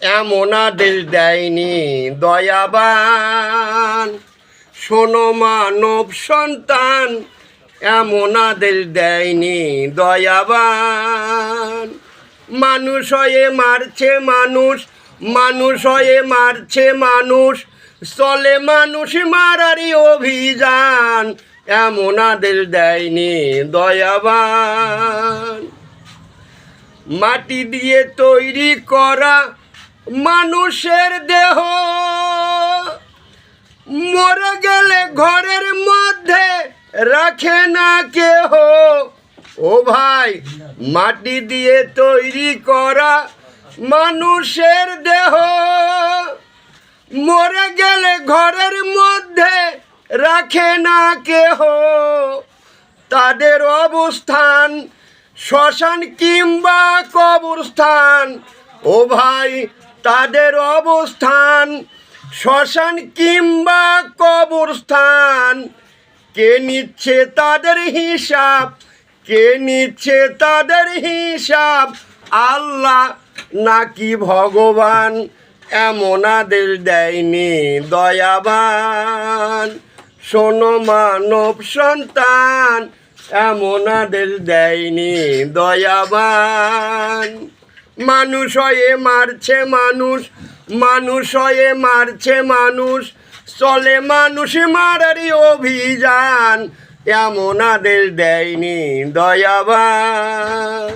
এমন আদেশ দেয়নি দয়াবান। শোনো মানব সন্তান, এমন আদেশ দেয়নি দয়াবান। মানুষ হয়ে মারছে মানুষ, মানুষ হয়ে মারছে মানুষ, চলে মানুষ মারারই অভিযান। এমন আদেশ দেয়নি দয়াবান। মাটি দিয়ে তৈরি করা মানুষের দেহ মরে গেলে ঘরের মধ্যে রাখে না কেহ। ও ভাই, মাটি দিয়ে তৈরি করা মানুষের দেহ মরে গেলে ঘরের মধ্যে রাখে না কেহ। তাদের অবস্থান শ্মশান কিংবা কবরস্থান। ও ভাই, তাদের অবস্থান শ্মশান কিংবা কবরস্থান। কে নিচ্ছে তাদের হিসাব, কে নিচ্ছে তাদের হিসাব, আল্লাহ নাকি ভগবান? এমন আদেশ দেয়নি দয়াবান। শোনো মানব সন্তান, এমন আদেশ দেয়নি দয়াবান। মানুষ হয়ে মারছে মানুষ, মানুষ হয়ে মারছে মানুষ, চলে মানুষ মারারই অভিযান। এমন আদেশ দেয়নি দয়াবান।